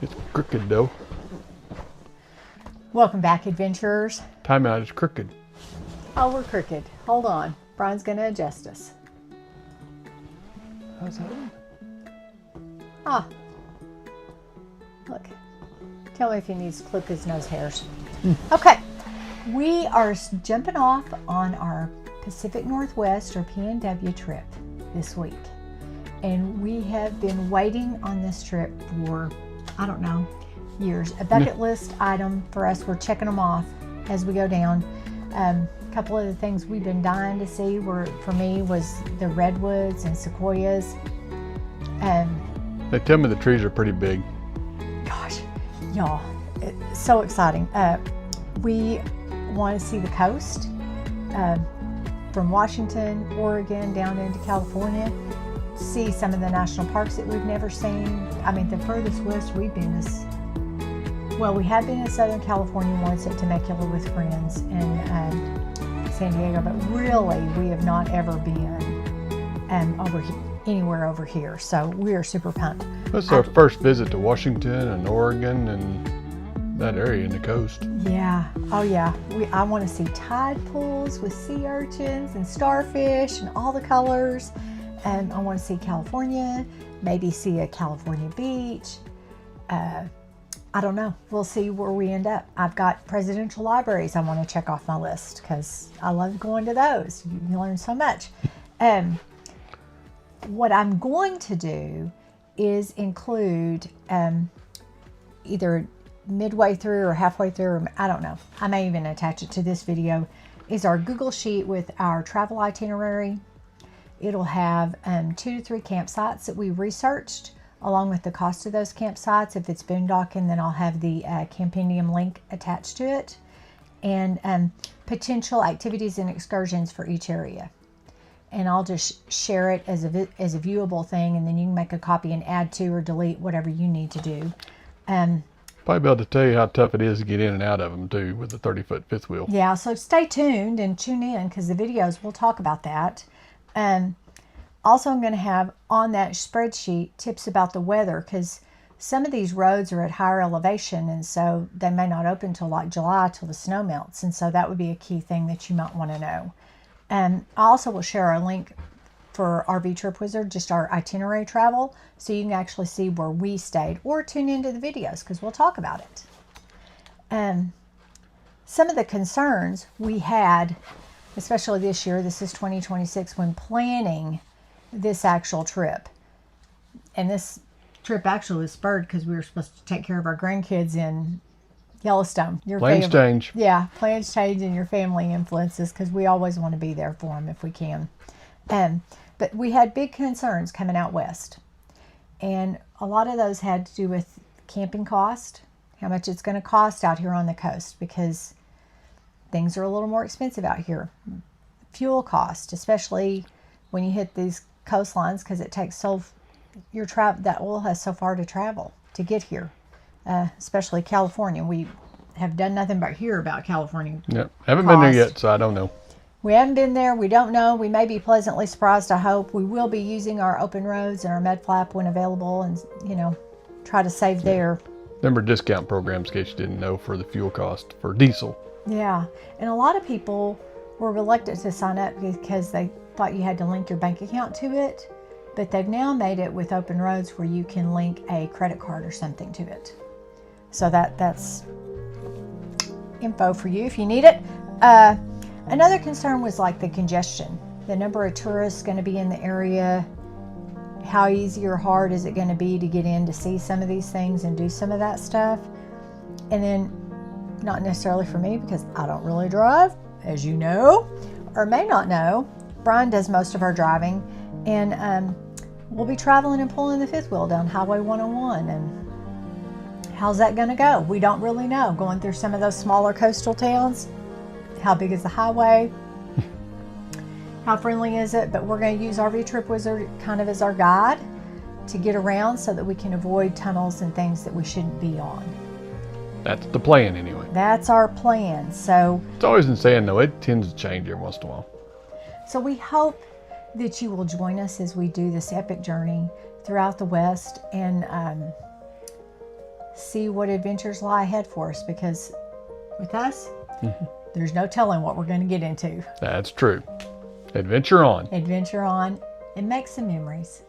It's crooked though. Welcome back, adventurers. Timeout is crooked. Oh, we're crooked. Hold on. Brian's going to adjust us. How's that? Ah. Look. Tell me if he needs to clip his nose hairs. Okay. We are jumping off on our Pacific Northwest or PNW trip this week. And we have been waiting on this trip for, I don't know, years. A bucket list item for us. We're checking them off as we go down. A couple of the things we've been dying to see were, for me, was the redwoods and sequoias. They tell me the trees are pretty big. Gosh, y'all, it's so exciting. We want to see the coast from Washington, Oregon, down into California. See some of the national parks that we've never seen. I mean, the furthest west we've been is, well, we have been in Southern California once at Temecula with friends in San Diego, but really we have not ever been over here, anywhere over here. So we are super pumped. That's our first visit to Washington and Oregon and that area in the coast. Yeah. Oh yeah. I want to see tide pools with sea urchins and starfish and all the colors. I want to see California, maybe see a California beach. I don't know. We'll see where we end up. I've got presidential libraries I want to check off my list because I love going to those. You learn so much. What I'm going to do is include either midway through or halfway through, or I don't know. I may even attach it to this video, is our Google Sheet with our travel itinerary. It'll have 2 to 3 campsites that we researched, along with the cost of those campsites. If it's boondocking, then I'll have the Campendium link attached to it, and potential activities and excursions for each area. And I'll just share it as a viewable thing, and then you can make a copy and add to or delete whatever you need to do. Probably be able to tell you how tough it is to get in and out of them too with the 30-foot fifth wheel. Yeah, so stay tuned and tune in because the videos will talk about that. Also, I'm going to have on that spreadsheet tips about the weather because some of these roads are at higher elevation, and so they may not open till like July till the snow melts, and so that would be a key thing that you might want to know. I also will share a link for RV Tripwizard, just our itinerary travel, so you can actually see where we stayed or tune into the videos because we'll talk about it. Some of the concerns we had, especially this year, this is 2026, when planning this actual trip. And this trip actually was spurred because we were supposed to take care of our grandkids in Yellowstone. Plans change. Yeah, plans change and your family influences because we always want to be there for them if we can. But we had big concerns coming out west. And a lot of those had to do with camping cost, how much it's going to cost out here on the coast because things are a little more expensive out here. Fuel cost, especially when you hit these coastlines because it takes that oil has so far to travel to get here. Especially California. We have done nothing but hear about California. Yep. Haven't been there yet, so I don't know. We haven't been there. We don't know. We may be pleasantly surprised, I hope. We will be using our open roads and our Mudflap when available and, try to save there. Remember discount programs, in case you didn't know, for the fuel cost for diesel. Yeah. And a lot of people were reluctant to sign up because they thought you had to link your bank account to it. But they've now made it with open roads where you can link a credit card or something to it. So that's info for you if you need it. Another concern was like the congestion. The number of tourists going to be in the area. How easy or hard is it going to be to get in to see some of these things and do some of that stuff? And then, not necessarily for me because I don't really drive, as you know, or may not know. Brian does most of our driving. And we'll be traveling and pulling the fifth wheel down Highway 101. And how's that going to go? We don't really know. Going through some of those smaller coastal towns. How big is the highway? How friendly is it? But we're going to use RV Tripwizard kind of as our guide to get around so that we can avoid tunnels and things that we shouldn't be on. That's the plan anyway. That's our plan. So it's always insane though. It tends to change every once in a while. So we hope that you will join us as we do this epic journey throughout the West and see what adventures lie ahead for us, because with us, there's no telling what we're going to get into. That's true. Adventure on. Adventure on and make some memories.